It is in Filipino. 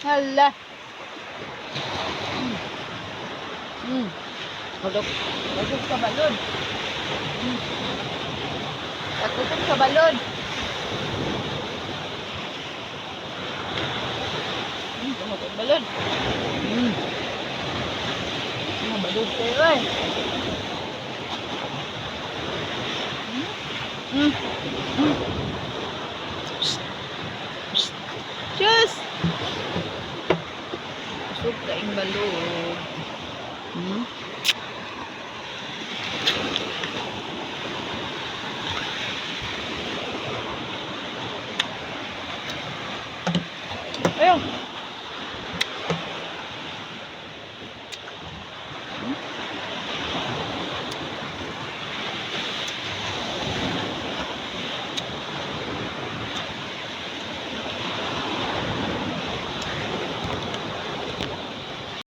Hala. Hulog. Hulog sa balon. Pagkutok sa balon. Tumutog balon. Balon kayo eh. Diyos! Pusog kaing balon. Ayun!